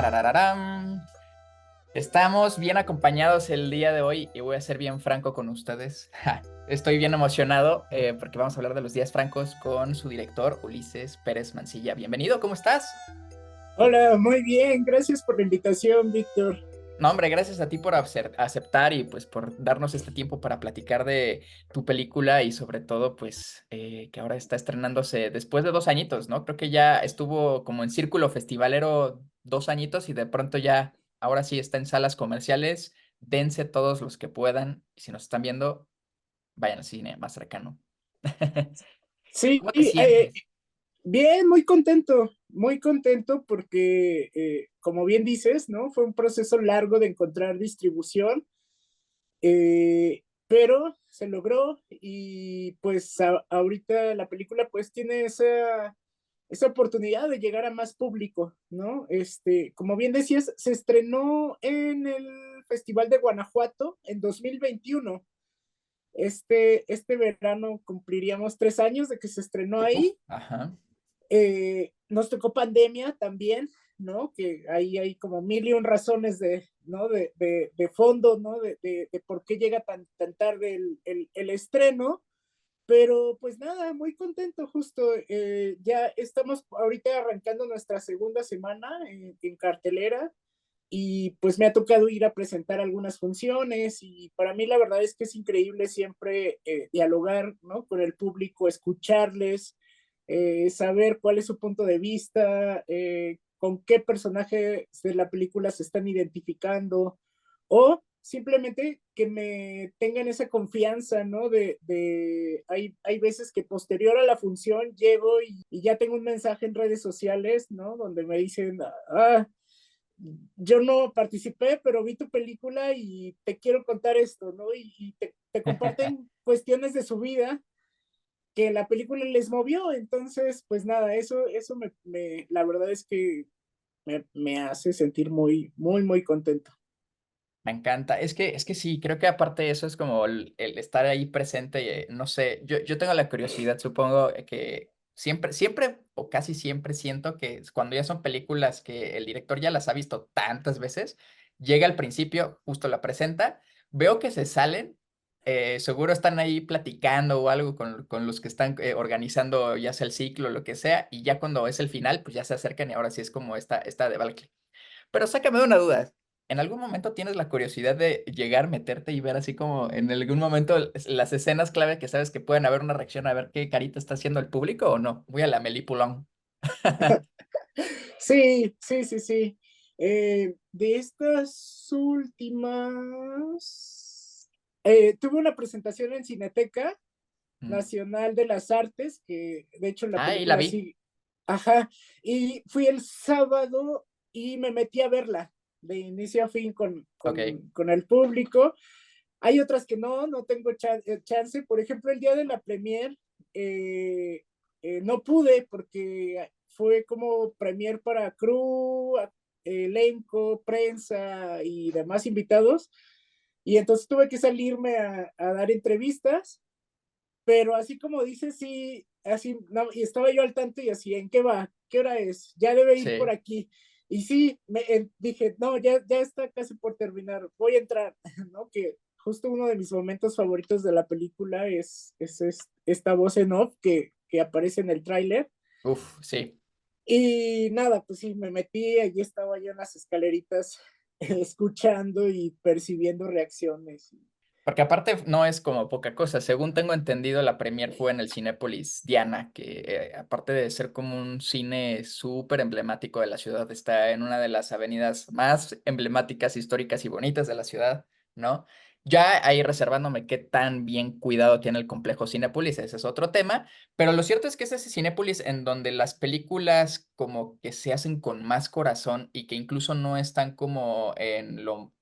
Tararararam. Estamos bien acompañados el día de hoy y voy a ser bien franco con ustedes. Estoy bien emocionado porque vamos a hablar de los días francos con su director Ulises Pérez Mancilla. Bienvenido, ¿cómo estás? Hola, muy bien, gracias por la invitación, Víctor. No, hombre, gracias a ti por aceptar y pues por darnos este tiempo para platicar de tu película y sobre todo pues que ahora está estrenándose después de 2 añitos, ¿no? Creo que ya estuvo como en círculo festivalero 2 añitos y de pronto ya, ahora sí está en salas comerciales. Dense todos los que puedan y si nos están viendo, vayan al cine más cercano. Sí, ¿Cómo te sientes? bien, muy contento porque, como bien dices, ¿no? Fue un proceso largo de encontrar distribución, pero se logró y pues ahorita la película pues tiene esa oportunidad de llegar a más público, ¿no? Como bien decías, se estrenó en el Festival de Guanajuato en 2021. Este verano cumpliríamos 3 años de que se estrenó Uf, ahí. ajá. Nos tocó pandemia también, ¿no? Que ahí hay como mil y un razones ¿no? De fondo, ¿no? De por qué llega tan tarde el estreno. Pero pues nada, muy contento justo. Ya estamos ahorita arrancando nuestra segunda semana en cartelera y pues me ha tocado ir a presentar algunas funciones y para mí la verdad es que es increíble siempre dialogar, ¿no? Con el público, escucharles, saber cuál es su punto de vista, con qué personaje de la película se están identificando o simplemente que me tengan esa confianza, ¿no? Hay veces que posterior a la función llego y ya tengo un mensaje en redes sociales, ¿no? Donde me dicen, yo no participé, pero vi tu película y te quiero contar esto, ¿no? Y te comparten cuestiones de su vida que la película les movió. Entonces, pues nada, eso la verdad es que me hace sentir muy contento. Me encanta. Es que sí, creo que aparte de eso es como el estar ahí presente. No sé, yo tengo la curiosidad, supongo que siempre o casi siempre siento que cuando ya son películas que el director ya las ha visto tantas veces, llega al principio, justo la presenta, veo que se salen, seguro están ahí platicando o algo con los que están organizando ya sea el ciclo o lo que sea, y ya cuando es el final, pues ya se acercan y ahora sí es como esta debacle. Pero sácame de una duda. ¿En algún momento tienes la curiosidad de llegar, meterte y ver así como en algún momento las escenas clave que sabes que pueden haber una reacción a ver qué carita está haciendo el público o no? Voy a la melipulón. Sí. De estas últimas, tuve una presentación en Cineteca Mm. Nacional de las Artes, que de hecho la Ahí la película vi. sí, ajá, y fui el sábado y me metí a verla de inicio a fin Ok. con el público. Hay otras que no tengo chance. Por ejemplo, el día de la premier no pude porque fue como premier para crew, elenco, prensa y demás invitados. Y entonces tuve que salirme a dar entrevistas, pero así como dices, sí, así, no, y estaba yo al tanto y así, ¿en qué va? ¿Qué hora es? Ya debe ir por Sí. aquí. Y sí, dije, no, ya está casi por terminar, voy a entrar, ¿no? Que justo uno de mis momentos favoritos de la película es esta voz en off que aparece en el tráiler. Uf, sí. Y nada, pues sí, me metí, allí estaba yo en las escaleritas escuchando y percibiendo reacciones. Porque aparte no es como poca cosa. Según tengo entendido, la premier fue en el Cinépolis Diana, que aparte de ser como un cine súper emblemático de la ciudad, está en una de las avenidas más emblemáticas, históricas y bonitas de la ciudad, ¿no? Ya ahí reservándome qué tan bien cuidado tiene el complejo Cinépolis, ese es otro tema, pero lo cierto es que es ese Cinépolis en donde las películas como que se hacen con más corazón y que incluso no están como en lo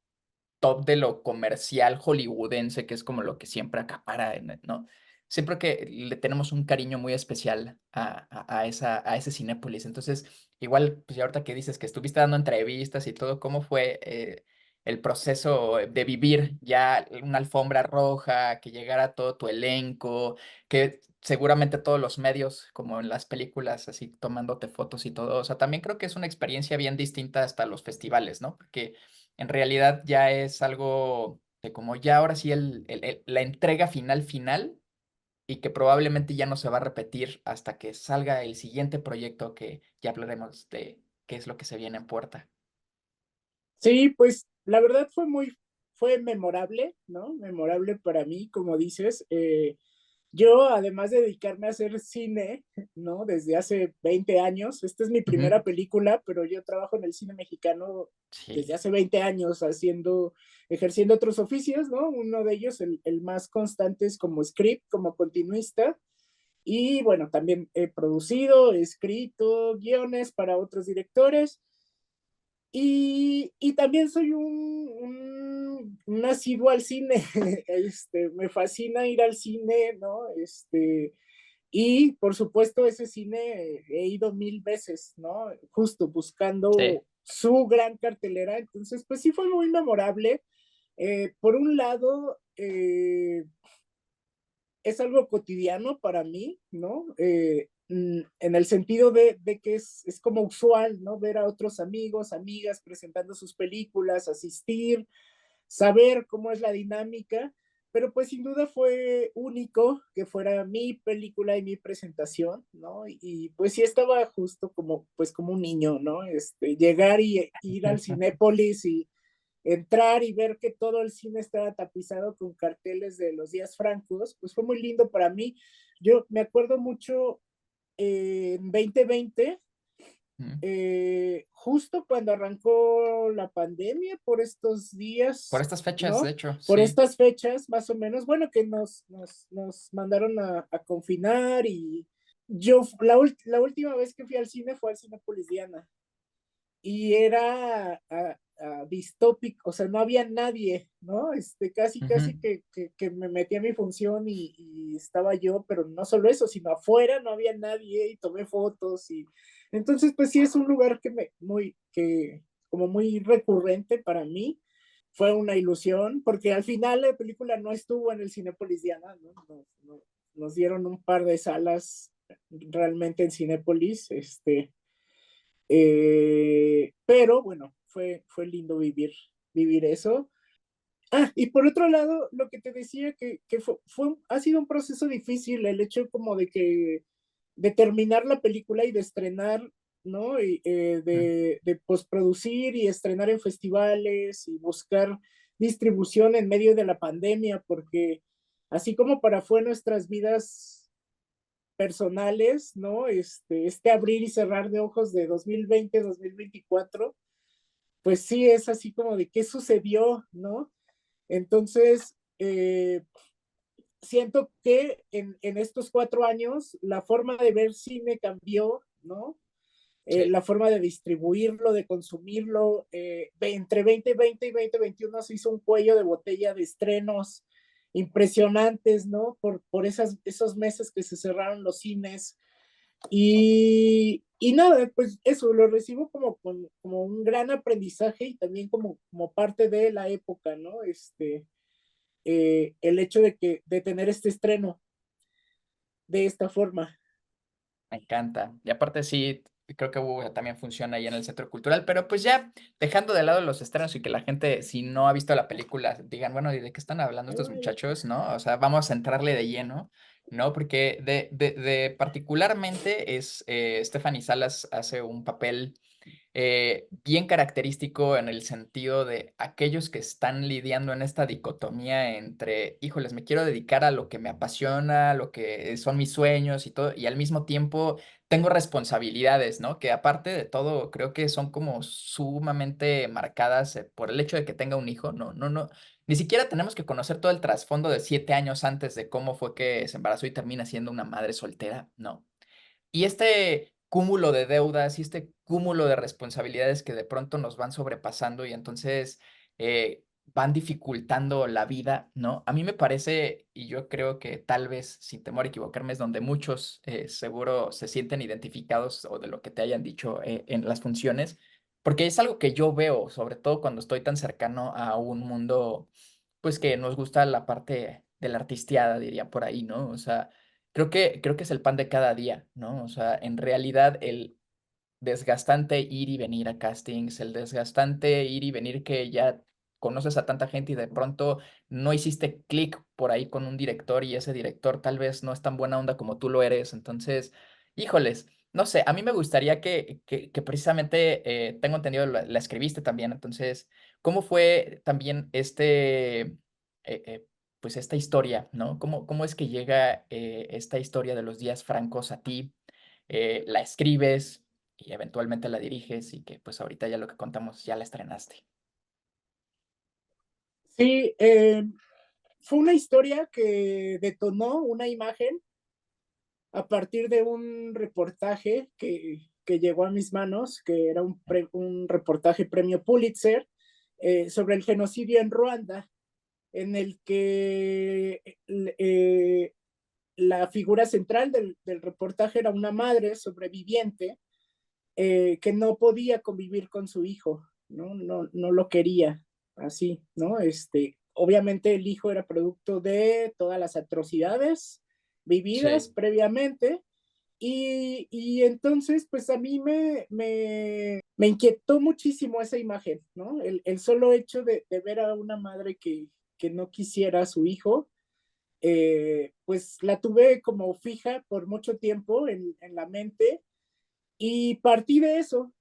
top de lo comercial hollywoodense, que es como lo que siempre acapara, ¿no? Siempre que le tenemos un cariño muy especial a ese Cinépolis. Entonces, igual, pues ya ahorita que dices que estuviste dando entrevistas y todo, ¿cómo fue? el proceso de vivir ya una alfombra roja, que llegara todo tu elenco, que seguramente todos los medios, como en las películas, así tomándote fotos y todo. O sea, también creo que es una experiencia bien distinta hasta los festivales, ¿no? Porque en realidad ya es algo que como ya ahora sí la entrega final y que probablemente ya no se va a repetir hasta que salga el siguiente proyecto que ya hablaremos de qué es lo que se viene en puerta. Sí, pues la verdad fue memorable, ¿no? Memorable para mí, como dices. Yo, además de dedicarme a hacer cine, ¿no? Desde hace 20 años, esta es mi Ujú. primera película, pero yo trabajo en el cine mexicano Sí, desde hace 20 años ejerciendo otros oficios, ¿no? Uno de ellos, el más constante, es como script, como continuista. Y bueno, también he producido, he escrito guiones para otros directores. Y también soy un asiduo al cine. Me fascina ir al cine, ¿no? Y por supuesto, ese cine he ido 1000 veces, ¿no? Justo sí, buscando su gran cartelera. Entonces, pues sí fue muy memorable. Por un lado, es algo cotidiano para mí, ¿no? En el sentido de que es como usual, ¿no? Ver a otros amigos, amigas presentando sus películas, asistir, saber cómo es la dinámica, pero pues sin duda fue único que fuera mi película y mi presentación, ¿no? Y pues sí estaba justo como, pues como un niño, ¿no? Llegar y ir al Cinépolis y entrar y ver que todo el cine estaba tapizado con carteles de los días francos, pues fue muy lindo para mí. Yo me acuerdo mucho en 2020, ujú. justo cuando arrancó la pandemia, por estos Por días, estas fechas, de ¿no? hecho, Por sí. estas fechas, más o menos, bueno, que nos mandaron a confinar y yo, la última vez que fui al cine fue al Cinépolis Diana y era distópico, o sea, no había nadie, ¿no? Ujú. Casi que me metí a mi función y estaba yo, pero no solo eso, sino afuera no había nadie y tomé fotos y entonces pues sí es un lugar como muy recurrente para mí. Fue una ilusión, porque al final la película no estuvo en el Cinépolis Diana, ¿no? Nos dieron un par de salas realmente en Cinépolis, pero bueno, fue lindo vivir eso. Y por otro lado, lo que te decía que ha sido un proceso difícil el hecho como de terminar la película y de estrenar, ¿no? Mm. De postproducir y estrenar en festivales y buscar distribución en medio de la pandemia, porque así como para fue nuestras vidas personales, ¿no? Abrir y cerrar de ojos de 2020, 2024, pues sí es así como de qué sucedió, ¿no? Entonces, siento que en estos 4 años la forma de ver cine cambió, ¿no? Sí. La forma de distribuirlo, de consumirlo. Entre 2020 y 2021 se hizo un cuello de botella de estrenos impresionantes, ¿no? Por esos meses que se cerraron los cines. Y nada, pues eso lo recibo como un gran aprendizaje y también como parte de la época, ¿no? El hecho de tener este estreno de esta forma. Me encanta. Y aparte sí, creo que también funciona ahí en el Centro Cultural, pero pues ya dejando de lado los estrenos y que la gente, si no ha visto la película, digan, bueno, ¿y de qué están hablando estos muchachos? ¿No? O sea, vamos a entrarle de lleno, ¿no? Porque particularmente Stephanie Salas hace un papel bien característico en el sentido de aquellos que están lidiando en esta dicotomía entre, híjoles, me quiero dedicar a lo que me apasiona, lo que son mis sueños y todo, y al mismo tiempo tengo responsabilidades, ¿no? Que aparte de todo, creo que son como sumamente marcadas por el hecho de que tenga un hijo, no, no, no. Ni siquiera tenemos que conocer todo el trasfondo de 7 años antes de cómo fue que se embarazó y termina siendo una madre soltera, no. Y este cúmulo de deudas y este cúmulo de responsabilidades que de pronto nos van sobrepasando y entonces van dificultando la vida, ¿no? A mí me parece, y yo creo que tal vez, sin temor a equivocarme, es donde muchos seguro se sienten identificados o de lo que te hayan dicho en las funciones, Porque es algo que yo veo, sobre todo cuando estoy tan cercano a un mundo, pues que nos gusta la parte de la artisteada, diría por ahí, ¿no? O sea, creo que es el pan de cada día, ¿no? O sea, en realidad el desgastante ir y venir a castings, el desgastante ir y venir que ya conoces a tanta gente y de pronto no hiciste clic por ahí con un director y ese director tal vez no es tan buena onda como tú lo eres. Entonces, híjoles, no sé, a mí me gustaría que precisamente, tengo entendido, la escribiste también, entonces, ¿cómo fue también pues esta historia, ¿no? ¿Cómo es que llega esta historia de los días francos a ti? La escribes y eventualmente la diriges y que pues ahorita ya lo que contamos ya la estrenaste. Sí, fue una historia que detonó una imagen a partir de un reportaje que llegó a mis manos, que era un reportaje premio Pulitzer sobre el genocidio en Ruanda, en el que la figura central del reportaje era una madre sobreviviente que no podía convivir con su hijo, no lo quería así, ¿no? Obviamente el hijo era producto de todas las atrocidades vividas Sí, previamente y entonces pues a mí me inquietó muchísimo esa imagen, ¿no? El solo hecho de ver a una madre que no quisiera a su hijo, pues la tuve como fija por mucho tiempo en la mente y partí de eso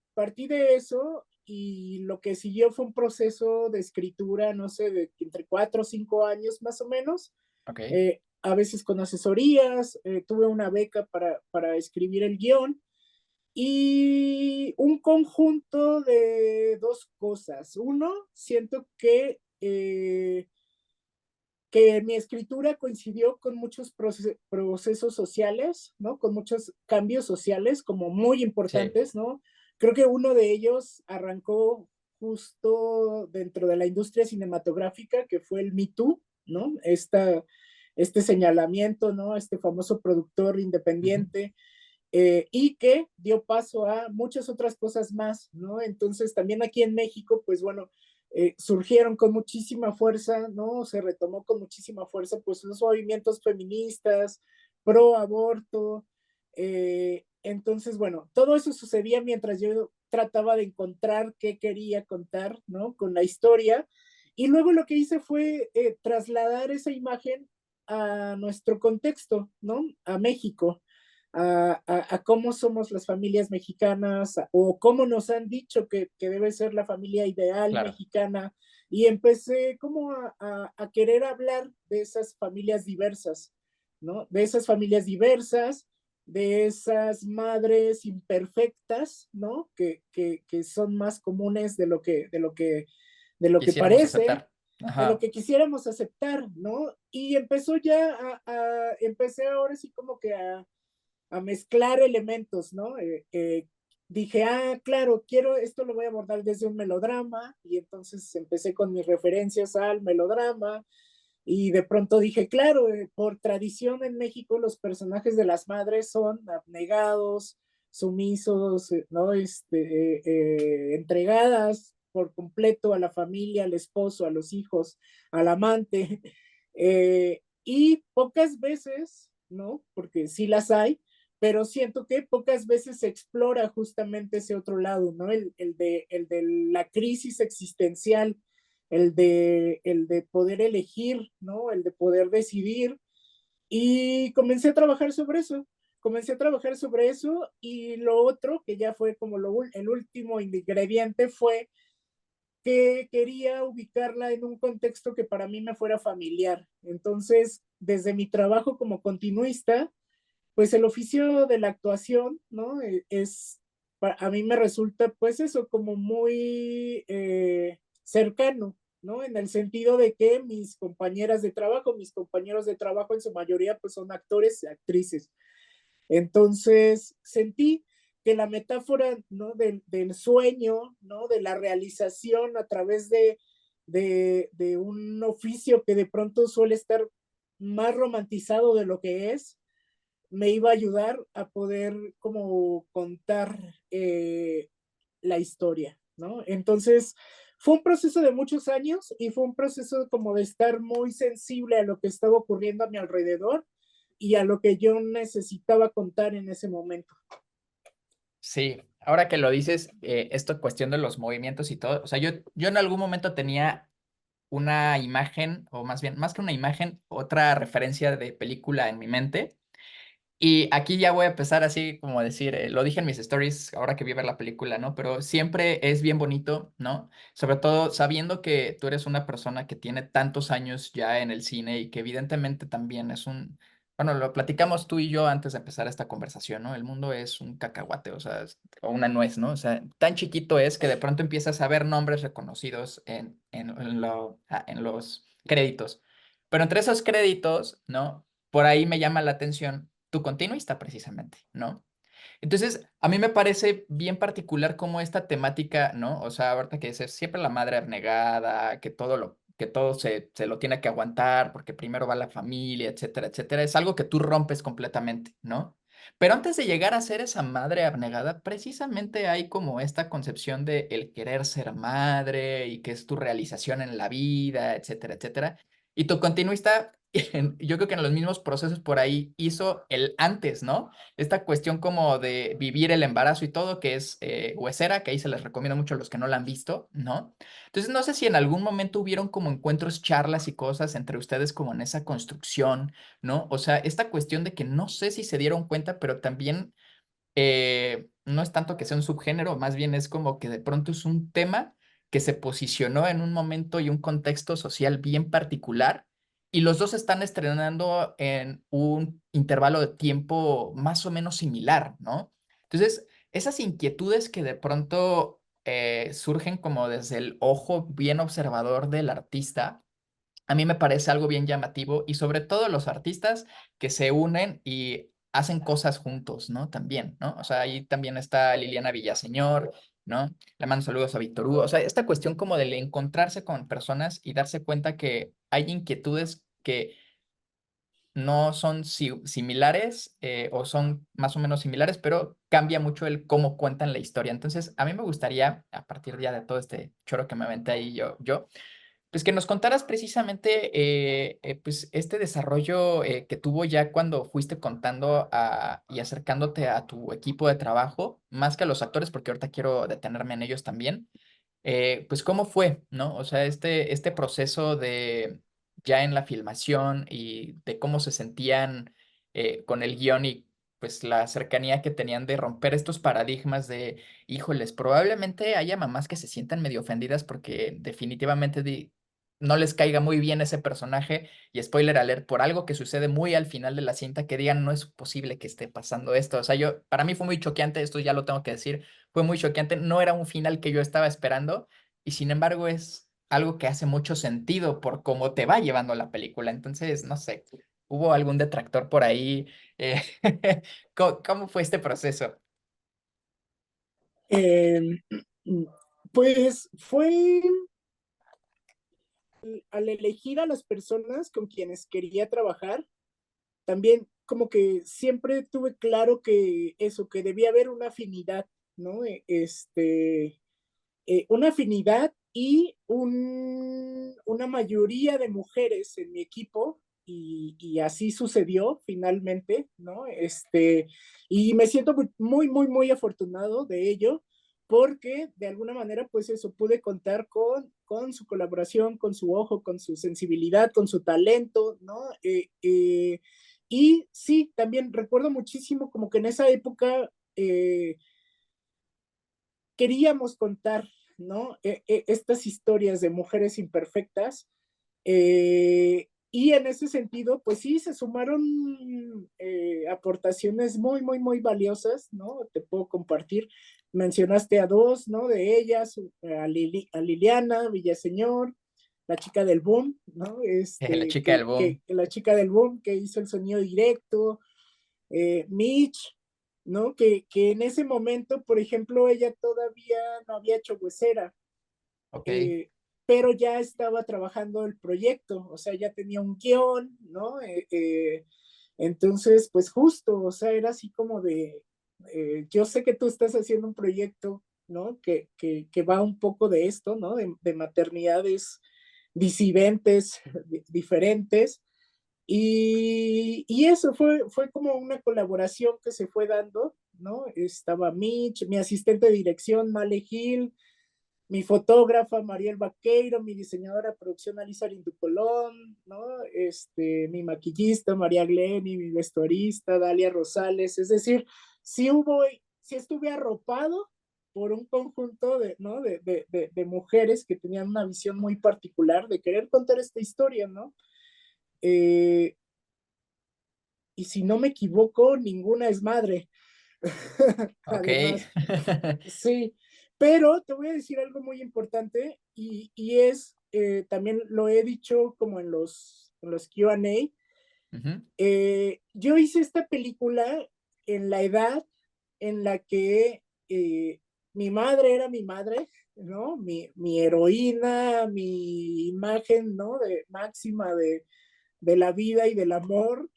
y lo que siguió fue un proceso de escritura, no sé, de entre 4 o 5 años más o menos, ok. a veces con asesorías, tuve una beca para escribir el guión y un conjunto de dos cosas. Uno, siento que mi escritura coincidió con muchos procesos sociales, ¿no? Con muchos cambios sociales como muy Sí, importantes, ¿no? Creo que uno de ellos arrancó justo dentro de la industria cinematográfica, que fue el Me Too, ¿no? Este señalamiento, ¿no? Este famoso productor ujú, independiente, y que dio paso a muchas otras cosas más, ¿no? Entonces, también aquí en México, pues bueno, surgieron con muchísima fuerza, ¿no? Se retomó con muchísima fuerza, pues los movimientos feministas, pro aborto. Entonces, bueno, todo eso sucedía mientras yo trataba de encontrar qué quería contar, ¿no? Con la historia. Y luego lo que hice fue trasladar esa imagen a nuestro contexto, ¿no? A México, a cómo somos las familias mexicanas o cómo nos han dicho que debe ser la familia ideal claro. mexicana. Y empecé como a querer hablar de esas familias diversas, ¿no? De esas familias diversas, de esas madres imperfectas, ¿no? Que son más comunes de lo que Quisiéramos parece, aceptar. de lo Ajá, que quisiéramos aceptar, ¿no? Y empezó ya empecé ahora sí como que a mezclar elementos, ¿no? Dije, claro, esto lo voy a abordar desde un melodrama, y entonces empecé con mis referencias al melodrama, y de pronto dije, claro, por tradición en México los personajes de las madres son abnegados, sumisos, ¿no? Entregadas por completo a la familia, al esposo, a los hijos, al amante, y pocas veces, ¿no? Porque sí las hay, pero siento que pocas veces se explora justamente ese otro lado, ¿no? El de la crisis existencial, el de poder elegir, ¿no? El de poder decidir. Y comencé a trabajar sobre eso y lo otro, que ya fue como el último ingrediente, fue que quería ubicarla en un contexto que para mí me fuera familiar. Entonces, desde mi trabajo como continuista, pues el oficio de la actuación, ¿no? A mí me resulta, pues eso, como muy cercano, ¿no? En el sentido de que mis compañeros de trabajo en su mayoría, pues son actores y actrices. Entonces, sentí que la metáfora, ¿no? Del sueño, ¿no? De la realización a través de un oficio que de pronto suele estar más romantizado de lo que es, me iba a ayudar a poder como contar la historia. ¿no? Entonces, fue un proceso de muchos años y fue un proceso como de estar muy sensible a lo que estaba ocurriendo a mi alrededor y a lo que yo necesitaba contar en ese momento. Sí, ahora que lo dices, esto cuestión de los movimientos y todo, o sea, yo en algún momento tenía una imagen, o más bien, más que una imagen, otra referencia de película en mi mente. Y aquí ya voy a empezar así como a decir, lo dije en mis stories ahora que vi a ver la película, ¿no? Pero siempre es bien bonito, ¿no? Sobre todo sabiendo que tú eres una persona que tiene tantos años ya en el cine y que evidentemente también es un, bueno, lo platicamos tú y yo antes de empezar esta conversación, ¿no? El mundo es un cacahuate, o sea, o una nuez, ¿no? O sea, tan chiquito es que de pronto empiezas a ver nombres reconocidos en los créditos. Pero entre esos créditos, ¿no? Por ahí me llama la atención tu continuista precisamente, ¿no? Entonces, a mí me parece bien particular cómo esta temática, ¿no? O sea, ahorita que dices siempre la madre abnegada, que todo se lo tiene que aguantar porque primero va la familia, etcétera, etcétera, es algo que tú rompes completamente, ¿no? Pero antes de llegar a ser esa madre abnegada, precisamente hay como esta concepción de el querer ser madre y que es tu realización en la vida, etcétera, etcétera. Y tu continuista, yo creo que en los mismos procesos por ahí hizo el antes, ¿no? Esta cuestión como de vivir el embarazo y todo, que es Huesera, que ahí se les recomiendo mucho a los que no la han visto, ¿no? Entonces, no sé si en algún momento hubieron como encuentros, charlas y cosas entre ustedes como en esa construcción, ¿no? O sea, esta cuestión de que no sé si se dieron cuenta, pero también no es tanto que sea un subgénero, más bien es como que de pronto es un tema que se posicionó en un momento y un contexto social bien particular y los dos están estrenando en un intervalo de tiempo más o menos similar, ¿no? Entonces, esas inquietudes que de pronto surgen como desde el ojo bien observador del artista, a mí me parece algo bien llamativo y sobre todo los artistas que se unen y hacen cosas juntos, ¿no? También, ¿no? O sea, ahí también está Liliana Villaseñor, ¿no? Le mando saludos a Víctor Hugo. O sea, esta cuestión como de encontrarse con personas y darse cuenta que hay inquietudes que no son similares o son más o menos similares, pero cambia mucho el cómo cuentan la historia. Entonces, a mí me gustaría, a partir ya de todo este choro que me aventé ahí yo pues que nos contaras precisamente pues este desarrollo que tuvo ya cuando fuiste contando y acercándote a tu equipo de trabajo, más que a los actores, porque ahorita quiero detenerme en ellos también. Pues cómo fue, ¿no? O sea, este proceso de ya en la filmación y de cómo se sentían con el guión y pues la cercanía que tenían de romper estos paradigmas de, híjoles, probablemente haya mamás que se sientan medio ofendidas porque definitivamente no les caiga muy bien ese personaje y spoiler alert, por algo que sucede muy al final de la cinta que digan, no es posible que esté pasando esto. O sea, para mí fue muy choqueante, esto ya lo tengo que decir, fue muy choqueante, no era un final que yo estaba esperando y sin embargo es algo que hace mucho sentido por cómo te va llevando la película. Entonces, no sé, ¿hubo algún detractor por ahí? Eh, ¿cómo fue este proceso? Eh, pues fue al elegir a las personas con quienes quería trabajar, también como que siempre tuve claro que eso, que debía haber una afinidad, ¿no? Una afinidad y una mayoría de mujeres en mi equipo y así sucedió finalmente, ¿no? Y me siento muy, muy, muy afortunado de ello porque de alguna manera, pues eso, pude contar con su colaboración, con su ojo, con su sensibilidad, con su talento, ¿no? Y sí, también recuerdo muchísimo como que en esa época queríamos contar, ¿no? Estas historias de mujeres imperfectas. Y en ese sentido, pues sí, se sumaron aportaciones muy, muy, muy valiosas, ¿no? Te puedo compartir. Mencionaste a dos, ¿no? De ellas, a Liliana Villaseñor, la chica del boom, ¿no? La chica del boom. La chica del boom que hizo el sonido directo, Mitch, ¿no? Que en ese momento, por ejemplo, ella todavía no había hecho Huesera, Ok. pero ya estaba trabajando el proyecto, o sea, ya tenía un guión, ¿no? Entonces, pues justo, o sea, era así como de, yo sé que tú estás haciendo un proyecto, ¿no? Que va un poco de esto, ¿no? De maternidades disidentes, diferentes. Y eso fue como una colaboración que se fue dando, ¿no? Estaba Mitch, mi asistente de dirección, Male Gil, mi fotógrafa, Mariel Vaqueiro, mi diseñadora de producción, Alisa Linducolón, ¿no? Mi maquillista, María Glenny, mi vestuarista, Dalia Rosales. Es decir, sí estuve arropado por un conjunto de, ¿no? de mujeres que tenían una visión muy particular de querer contar esta historia, ¿no? Eh, y si no me equivoco, ninguna es madre. Ok. Además, sí, pero te voy a decir algo muy importante y es, también lo he dicho como en los Q&A, Ujú. yo hice esta película en la edad en la que mi madre era mi madre, ¿no? Mi heroína, mi imagen, ¿no? De máxima de la vida y del amor,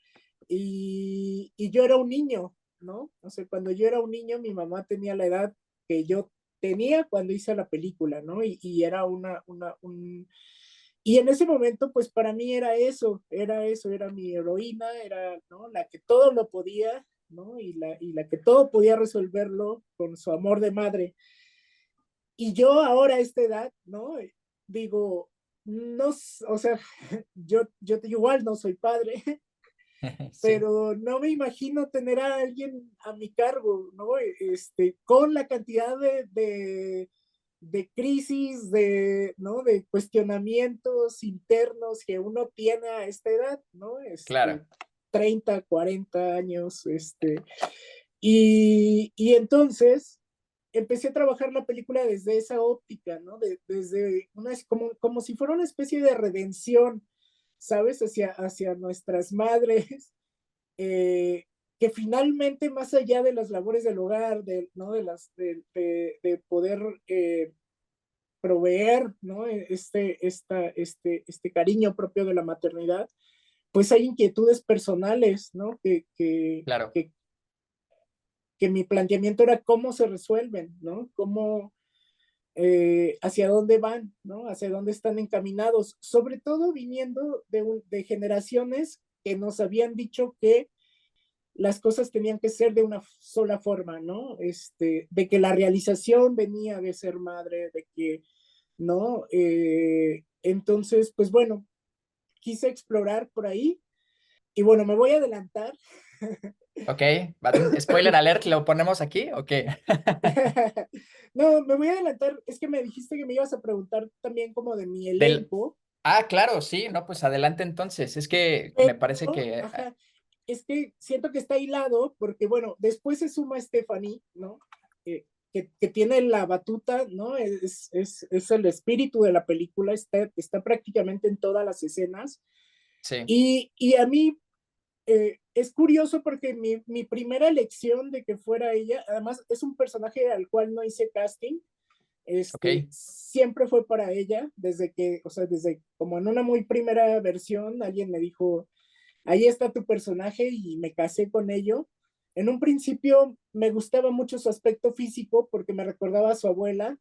y yo era un niño, ¿no? O sea, cuando yo era un niño, mi mamá tenía la edad que yo tenía cuando hice la película, ¿no? Y era y en ese momento, pues para mí era eso, era mi heroína, era, ¿no? La que todo lo podía, ¿no? Y la que todo podía resolverlo con su amor de madre. Y yo ahora a esta edad, ¿no? Digo, no, o sea, yo igual no soy padre, Sí, pero no me imagino tener a alguien a mi cargo, ¿no? Con la cantidad de crisis, ¿no? De cuestionamientos internos que uno tiene a esta edad, ¿no? claro. 30, 40 años, y entonces empecé a trabajar la película desde esa óptica, ¿no? Desde como si fuera una especie de redención, ¿sabes? Hacia nuestras madres, eh, que finalmente, más allá de las labores del hogar, ¿no? De poder proveer, ¿no? Este cariño propio de la maternidad, pues hay inquietudes personales, ¿no? Claro. Que mi planteamiento era cómo se resuelven, ¿no? Cómo, hacia dónde van, ¿no? Hacia dónde están encaminados, sobre todo viniendo de generaciones que nos habían dicho que las cosas tenían que ser de una sola forma, ¿no? De que la realización venía de ser madre, de que, ¿no? Entonces, pues bueno, quise explorar por ahí y bueno, me voy a adelantar. Ok. Spoiler alert, ¿lo ponemos aquí? Ok. No, me voy a adelantar, es que me dijiste que me ibas a preguntar también como de mi Del... elenco, Ah, claro, sí, no, pues adelante entonces. Es que me parece pero, que... ajá, es que siento que está hilado porque, bueno, después se suma Stephanie, ¿no? Que tiene la batuta, ¿no? Es el espíritu de la película, está prácticamente en todas las escenas. Sí, Y a mí es curioso porque mi primera elección de que fuera ella, además es un personaje al cual no hice casting, ok. siempre fue para ella, desde que, o sea, desde como en una muy primera versión, alguien me dijo, ahí está tu personaje y me casé con ello. En un principio me gustaba mucho su aspecto físico porque me recordaba a su abuela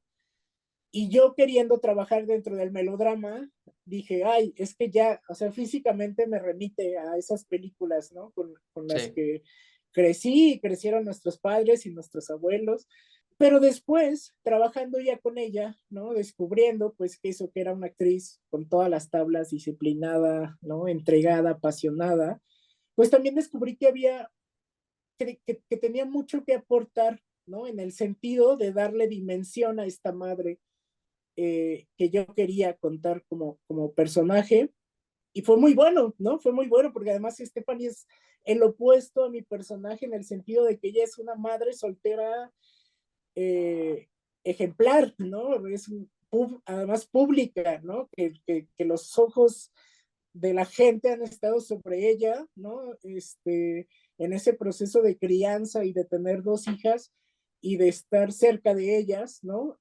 y yo queriendo trabajar dentro del melodrama, dije, ay, es que ya, o sea, físicamente me remite a esas películas, ¿no? Con las Sí, que crecí y crecieron nuestros padres y nuestros abuelos. Pero después, trabajando ya con ella, ¿no? Descubriendo, pues, que eso que era una actriz con todas las tablas, disciplinada, ¿no? Entregada, apasionada, pues también descubrí que que tenía mucho que aportar, ¿no? En el sentido de darle dimensión a esta madre que yo quería contar como personaje. Y fue muy bueno, ¿no? Fue muy bueno porque además Stephanie es el opuesto a mi personaje en el sentido de que ella es una madre soltera eh, ejemplar, ¿no? Además pública, ¿no? Que los ojos de la gente han estado sobre ella, ¿no? En ese proceso de crianza y de tener dos hijas y de estar cerca de ellas, ¿no?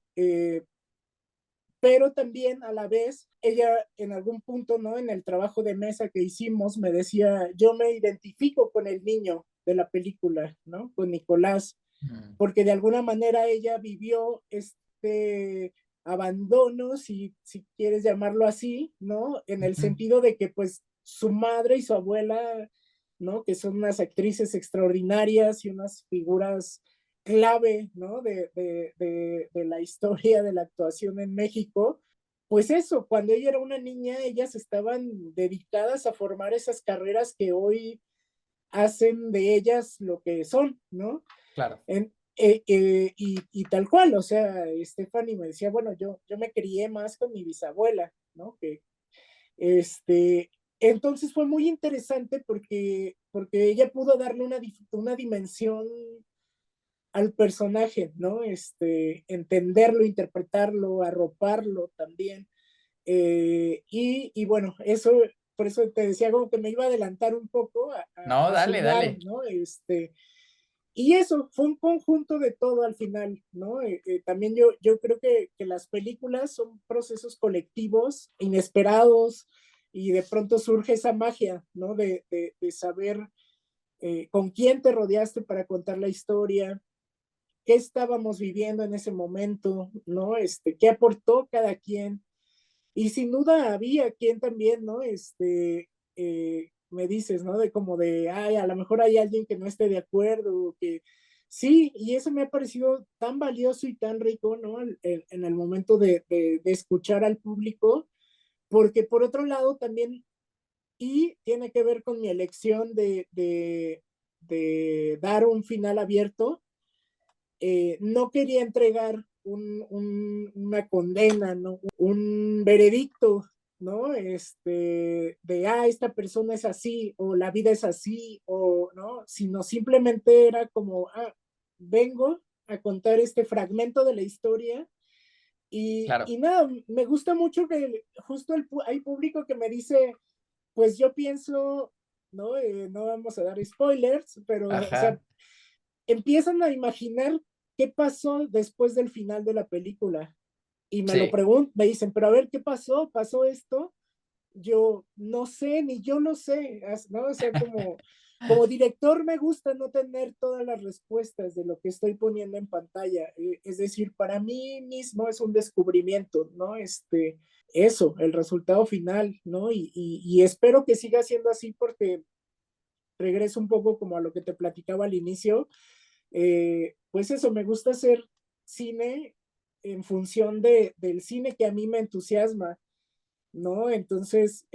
Pero también a la vez, ella en algún punto, ¿no? En el trabajo de mesa que hicimos, me decía, yo me identifico con el niño de la película, ¿no? Con Nicolás. Mm, porque de alguna manera ella vivió este abandono, si quieres llamarlo así, ¿no? En el ujú. sentido de que pues su madre y su abuela, ¿no? Que son unas actrices extraordinarias y unas figuras clave, ¿no? De la historia de la actuación en México. Pues eso, cuando ella era una niña, ellas estaban dedicadas a formar esas carreras que hoy hacen de ellas lo que son, ¿no? Claro. Y tal cual, o sea, Stephanie me decía, bueno, yo me crié más con mi bisabuela, ¿no? Entonces fue muy interesante porque ella pudo darle una dimensión al personaje, ¿no? Entenderlo, interpretarlo, arroparlo también. Y bueno, por eso te decía como que me iba a adelantar un poco No, a dale, sumar, dale. ¿no? Y eso fue un conjunto de todo al final, ¿no? También yo creo que las películas son procesos colectivos, inesperados, y de pronto surge esa magia, ¿no? De saber con quién te rodeaste para contar la historia, qué estábamos viviendo en ese momento, ¿no? Qué aportó cada quien. Y sin duda había quien también, ¿no? Me dices, ¿no? De como de, ay, a lo mejor hay alguien que no esté de acuerdo, que sí, y eso me ha parecido tan valioso y tan rico, ¿no? En el momento de escuchar al público, porque por otro lado también, y tiene que ver con mi elección de dar un final abierto, no quería entregar una condena, ¿no? Un veredicto, ¿no? Esta persona es así, o la vida es así, o, ¿no? Sino simplemente era como, vengo a contar este fragmento de la historia Claro. y nada, me gusta mucho que justo hay público que me dice, pues yo pienso, ¿no? No vamos a dar spoilers, pero, o sea, Ajá. empiezan a imaginar qué pasó después del final de la película. Y me lo Sí. preguntan, me dicen, pero a ver, ¿qué pasó? ¿Pasó esto? Yo no sé, ni yo lo sé, ¿no? O sea, como director me gusta no tener todas las respuestas de lo que estoy poniendo en pantalla. Es decir, para mí mismo es un descubrimiento, ¿no? Eso, el resultado final, ¿no? Y espero que siga siendo así porque regreso un poco como a lo que te platicaba al inicio, pues eso, me gusta hacer cine en función del cine que a mí me entusiasma, ¿no? Entonces,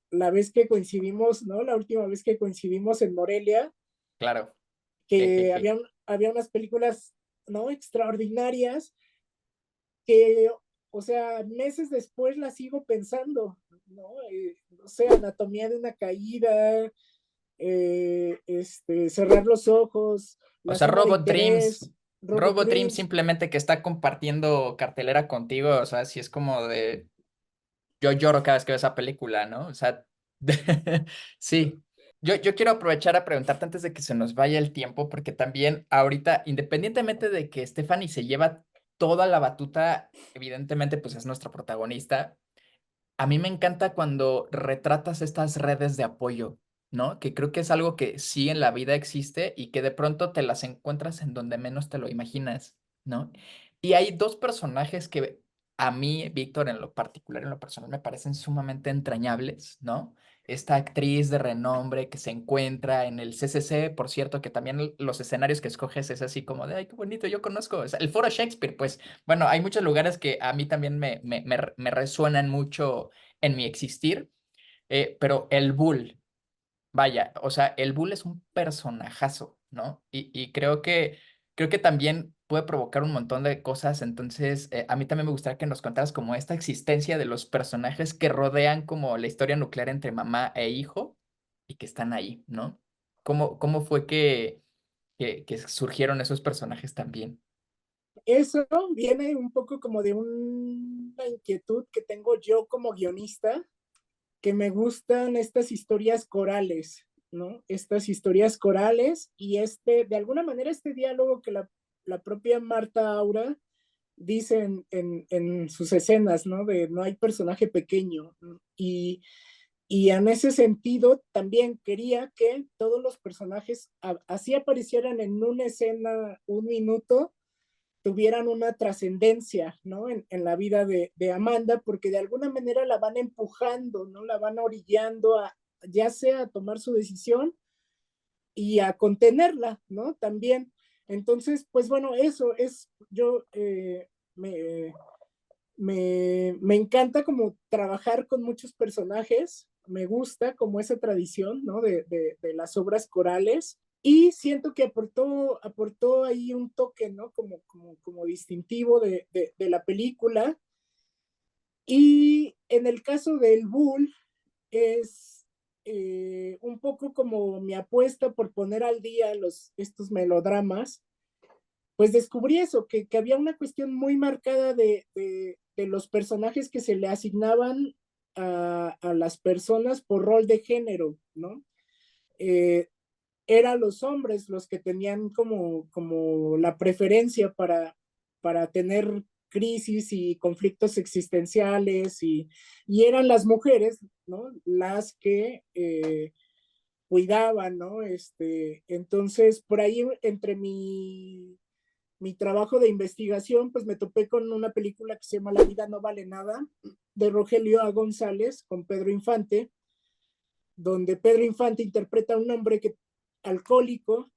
la vez que coincidimos, ¿no? La última vez que coincidimos en Morelia, Claro. que Jejeje. había unas películas, ¿no? Extraordinarias que, o sea, meses después las sigo pensando, ¿no? No sé, Anatomía de una caída, Cerrar los ojos, O La sea, zona de Robot Dreams. interés, Robot Robot Dreams Dreams. simplemente que está compartiendo cartelera contigo, o sea, si es como de... Yo lloro cada vez que veo esa película, ¿no? O sea, sí. Yo quiero aprovechar a preguntarte antes de que se nos vaya el tiempo, porque también ahorita, independientemente de que Stephanie se lleva toda la batuta, evidentemente, pues es nuestra protagonista. A mí me encanta cuando retratas estas redes de apoyo, ¿no? Que creo que es algo que sí en la vida existe y que de pronto te las encuentras en donde menos te lo imaginas, ¿no? Y hay dos personajes que a mí, Víctor, en lo particular, en lo personal, me parecen sumamente entrañables, ¿no? Esta actriz de renombre que se encuentra en el CCC, por cierto, que también los escenarios que escoges es así como de, ay, qué bonito, yo conozco, o sea, el Foro Shakespeare, pues bueno, hay muchos lugares que a mí también me resuenan mucho en mi existir, pero el Bull, vaya, o sea, el Bull es un personajazo, ¿no? Y creo que también puede provocar un montón de cosas, entonces a mí también me gustaría que nos contaras como esta existencia de los personajes que rodean como la historia nuclear entre mamá e hijo y que están ahí, ¿no? ¿Cómo fue que surgieron esos personajes también? Eso viene un poco como de una inquietud que tengo yo como guionista, que me gustan estas historias corales, ¿no? Estas historias corales y de alguna manera, este diálogo que la propia Marta Aura dice en sus escenas, ¿no? De no hay personaje pequeño, ¿no? Y en ese sentido, también quería que todos los personajes, así aparecieran en una escena, un minuto, tuvieran una trascendencia, ¿no? En la vida de Amanda, porque de alguna manera la van empujando, ¿no? La van orillando a, ya sea a tomar su decisión y a contenerla, ¿no? También. Entonces, pues bueno, eso es, yo me encanta como trabajar con muchos personajes, me gusta como esa tradición, ¿no? De las obras corales y siento que aportó ahí un toque, ¿no? Como distintivo de la película. Y en el caso del Bull es un poco como mi apuesta por poner al día estos melodramas, pues descubrí eso, que había una cuestión muy marcada de los personajes que se le asignaban a las personas por rol de género, ¿no? Eh, Eran los hombres los que tenían como la preferencia para tener crisis y conflictos existenciales y eran las mujeres, ¿no? Las que cuidaban, ¿no? Entonces, por ahí entre mi trabajo de investigación, pues me topé con una película que se llama La vida no vale nada, de Rogelio A. González, con Pedro Infante, donde Pedro Infante interpreta a un hombre alcohólico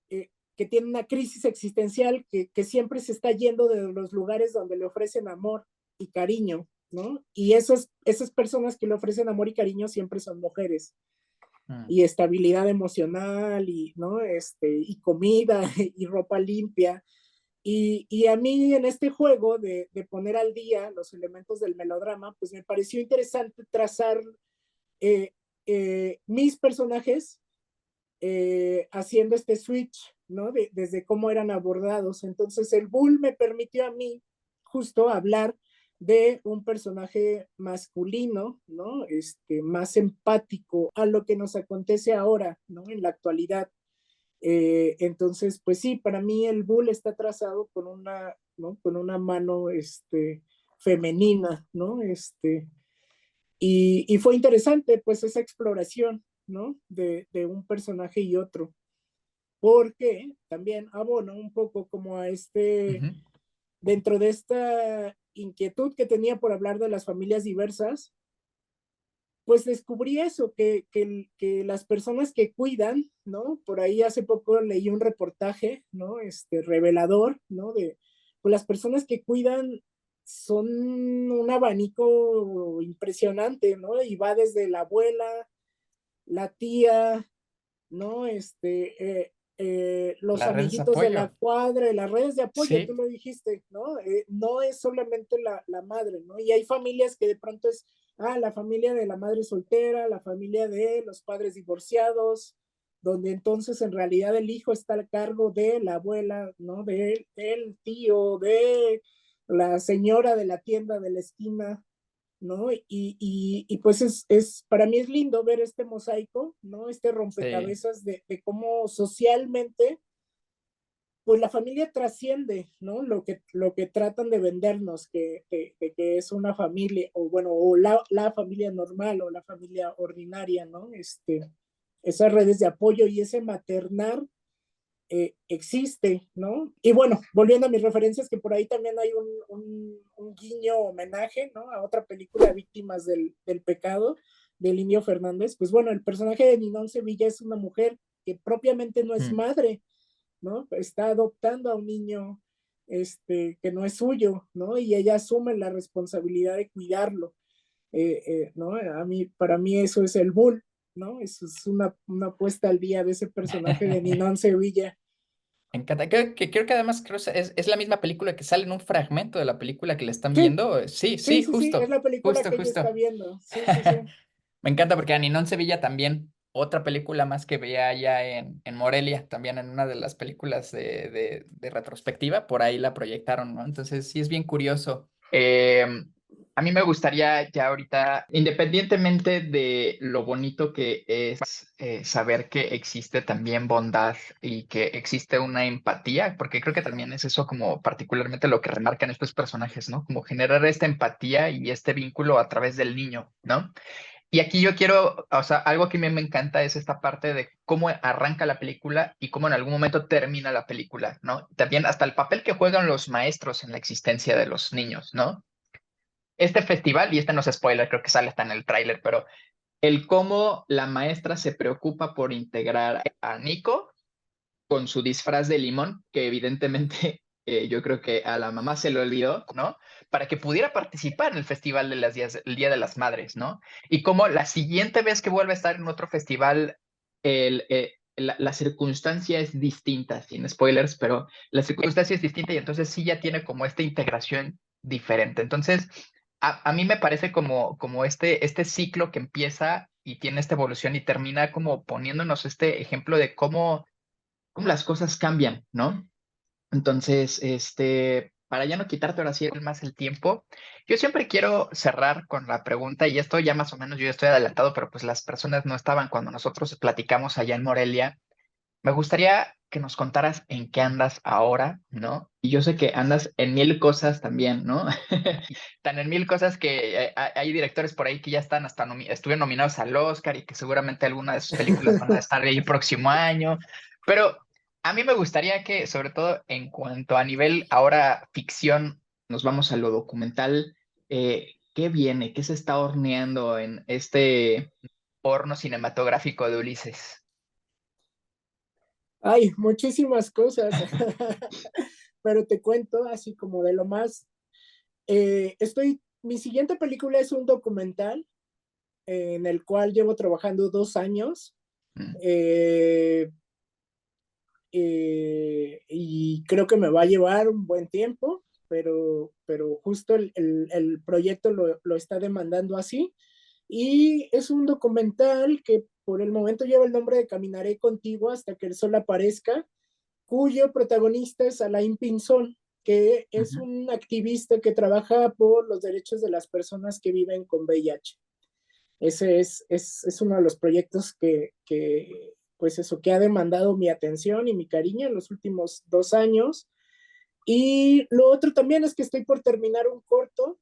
que tiene una crisis existencial, que siempre se está yendo de los lugares donde le ofrecen amor y cariño, ¿no? Y esas personas que le ofrecen amor y cariño siempre son mujeres. Mm. Y estabilidad emocional, y, ¿no? Y comida, y ropa limpia. Y a mí en este juego de poner al día los elementos del melodrama, pues me pareció interesante trazar eh, mis personajes haciendo este switch, ¿no? Desde cómo eran abordados. Entonces el Bull me permitió a mí justo hablar de un personaje masculino, ¿no? Más empático a lo que nos acontece ahora, ¿no? En la actualidad. Entonces, pues sí, para mí el Bull está trazado con una, ¿no? Con una mano, femenina, ¿no? Y fue interesante, pues, esa exploración, ¿no? De un personaje y otro, porque también abono un poco como a Ujú. dentro de esta inquietud que tenía por hablar de las familias diversas, pues descubrí eso, que las personas que cuidan, ¿no? Por ahí hace poco leí un reportaje, ¿no? Revelador, ¿no? Pues las personas que cuidan son un abanico impresionante, ¿no? Y va desde la abuela, la tía, ¿no? Los Las redes de amiguitos de la apoyo. cuadra, las redes de apoyo, tú Sí, lo dijiste, ¿no? No es solamente la madre, ¿no? Y hay familias que de pronto es, la familia de la madre soltera, la familia de los padres divorciados, donde entonces en realidad el hijo está a cargo de la abuela, ¿no? Del tío, de la señora de la tienda de la esquina, ¿no? Y pues para mí es lindo ver este mosaico, ¿no? Este sí. rompecabezas de cómo socialmente, pues la familia trasciende, ¿no? Lo que tratan de vendernos, que es una familia, o bueno, o la familia normal o la familia ordinaria, ¿no? Esas redes de apoyo y ese maternar existe, ¿no? Y bueno, volviendo a mis referencias, que por ahí también hay un guiño homenaje, ¿no? A otra película, Víctimas del Pecado, del Indio Fernández. Pues bueno, el personaje de Ninón Sevilla es una mujer que propiamente no es Mm. madre, ¿no? Está adoptando a un niño que no es suyo, ¿no? Y ella asume la responsabilidad de cuidarlo, ¿no? Para mí eso es el bull, ¿no? Eso es una puesta al día de ese personaje de Ninón Sevilla. Me encanta. Creo que además es la misma película que sale en un fragmento de la película que le están Sí, viendo. Sí, sí, sí, sí, sí, es justo, la película justo, que ella está justo. viendo. Sí, sí, sí. Me encanta porque Aninón Sevilla también, otra película más que veía allá en Morelia, también en una de las películas de retrospectiva, por ahí la proyectaron, ¿no? Entonces sí es bien curioso. A mí me gustaría ya ahorita, independientemente de lo bonito que es saber que existe también bondad y que existe una empatía, porque creo que también es eso como particularmente lo que remarcan estos personajes, ¿no? Como generar esta empatía y este vínculo a través del niño, ¿no? Y aquí yo quiero, o sea, algo que a mí me encanta es esta parte de cómo arranca la película y cómo en algún momento termina la película, ¿no? También hasta el papel que juegan los maestros en la existencia de los niños, ¿no? Este festival, y este no es spoiler, creo que sale hasta en el tráiler, pero el cómo la maestra se preocupa por integrar a Nico con su disfraz de limón, que evidentemente yo creo que a la mamá se le olvidó, ¿no? Para que pudiera participar en el festival de el Día de las Madres, ¿no? Y como la siguiente vez que vuelve a estar en otro festival, la circunstancia es distinta, sin spoilers, pero la circunstancia es distinta y entonces sí ya tiene como esta integración diferente. Entonces, a mí me parece como este ciclo que empieza y tiene esta evolución y termina como poniéndonos este ejemplo de cómo las cosas cambian, ¿no? Entonces, para ya no quitarte ahora sí más el tiempo, yo siempre quiero cerrar con la pregunta, y esto ya más o menos yo ya estoy adelantado, pero pues las personas no estaban cuando nosotros platicamos allá en Morelia. Me gustaría que nos contaras en qué andas ahora, ¿no? Y yo sé que andas en mil cosas también, ¿no? Tan en mil cosas que hay directores por ahí que ya están hasta estuvieron nominados al Oscar y que seguramente algunas de sus películas van a estar ahí el próximo año. Pero a mí me gustaría que, sobre todo en cuanto a nivel ahora ficción, nos vamos a lo documental. ¿Qué viene? ¿Qué se está horneando en este horno cinematográfico de Ulises? Hay muchísimas cosas, pero te cuento así como de lo más. Mi siguiente película es un documental en el cual llevo trabajando 2 años. Mm. eh, y creo que me va a llevar un buen tiempo, pero justo el proyecto lo está demandando así. Y es un documental que por el momento lleva el nombre de Caminaré contigo hasta que el sol aparezca, cuyo protagonista es Alain Pinzón, que es Ujú. un activista que trabaja por los derechos de las personas que viven con VIH. Ese es uno de los proyectos pues eso, que ha demandado mi atención y mi cariño en los últimos 2 años. Y lo otro también es que estoy por terminar un corto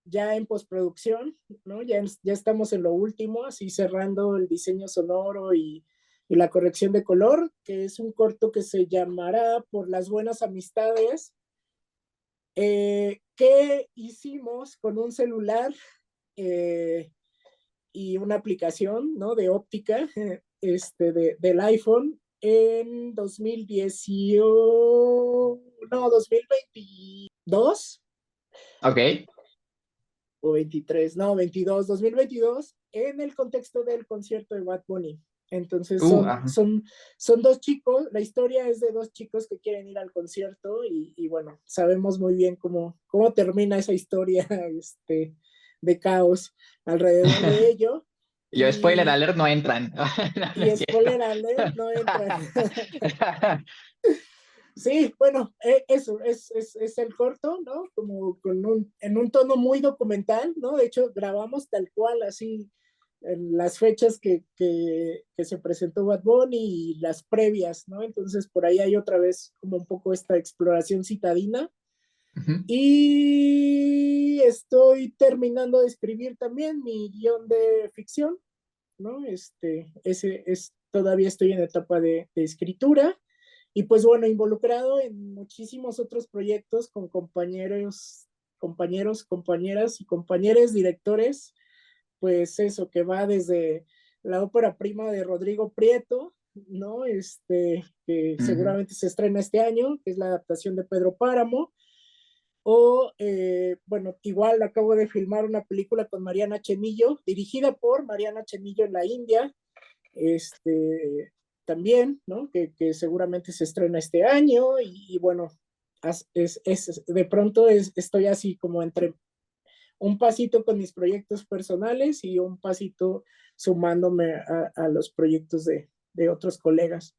ya en postproducción, ¿no? Ya estamos en lo último, así cerrando el diseño sonoro y la corrección de color, que es un corto que se llamará Por las buenas amistades, que hicimos con un celular eh, y una aplicación, ¿no? De óptica, del iPhone en 2018, no, 2022 Ok. o 23, no, 2022, en el contexto del concierto de Bad Bunny. Entonces Ajá. son dos chicos, la historia es de dos chicos que quieren ir al concierto y bueno, sabemos muy bien cómo termina esa historia de caos alrededor de ello. Yo, spoiler Y, alert, no entran. No, no y es cierto. spoiler alert, no entra. Sí, bueno, eso es el corto, ¿no? Como en un tono muy documental, ¿no? De hecho, grabamos tal cual, así, en las fechas que se presentó Bad Bunny y las previas, ¿no? Entonces, por ahí hay otra vez como un poco esta exploración citadina. Ujú. Y estoy terminando de escribir también mi guión de ficción, ¿no? Todavía estoy en etapa de escritura y pues bueno, involucrado en muchísimos otros proyectos con compañeras y compañeros directores, pues eso que va desde la ópera prima de Rodrigo Prieto, ¿no? Que Ujú. seguramente se estrena este año, que es la adaptación de Pedro Páramo, o, bueno, igual acabo de filmar una película con Mariana Chenillo, dirigida por Mariana Chenillo en la India, este, también, ¿no? Que seguramente se estrena este año y bueno, de pronto estoy así como entre un pasito con mis proyectos personales y un pasito sumándome a los proyectos de otros colegas.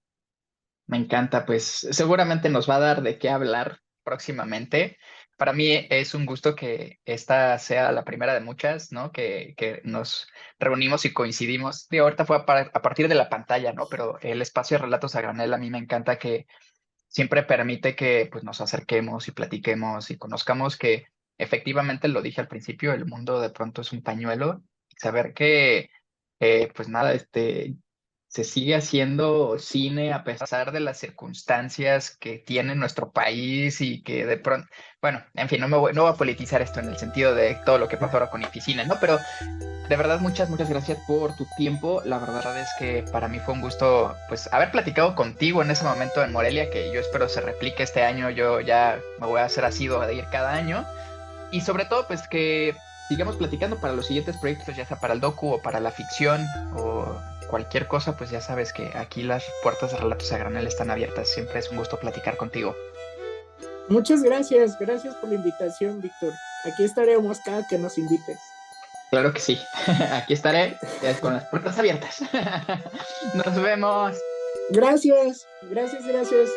Me encanta, pues seguramente nos va a dar de qué hablar próximamente. Para mí es un gusto que esta sea la primera de muchas, ¿no? Que nos reunimos y coincidimos. Digo, ahorita fue a partir de la pantalla, ¿no? Pero el espacio de Relatos a Granel a mí me encanta que siempre permite que pues, nos acerquemos y platiquemos y conozcamos que efectivamente, lo dije al principio, el mundo de pronto es un pañuelo. saber que, pues nada, se sigue haciendo cine a pesar de las circunstancias que tiene nuestro país y que de pronto, bueno, en fin, no voy a politizar esto en el sentido de todo lo que pasó ahora con Ificine, ¿no? Pero de verdad, muchas gracias por tu tiempo. La verdad es que para mí fue un gusto, pues, haber platicado contigo en ese momento en Morelia, que yo espero se replique este año. Yo ya me voy a hacer asiduo de ir cada año. Y sobre todo, pues, que sigamos platicando para los siguientes proyectos, ya sea para el docu o para la ficción o cualquier cosa, pues ya sabes que aquí las puertas de Relatos a Granel están abiertas. Siempre es un gusto platicar contigo. Muchas gracias, gracias por la invitación, Víctor. Aquí estaremos cada que nos invites. Claro que sí. Aquí estaré con las puertas abiertas. Nos vemos. Gracias, gracias, gracias.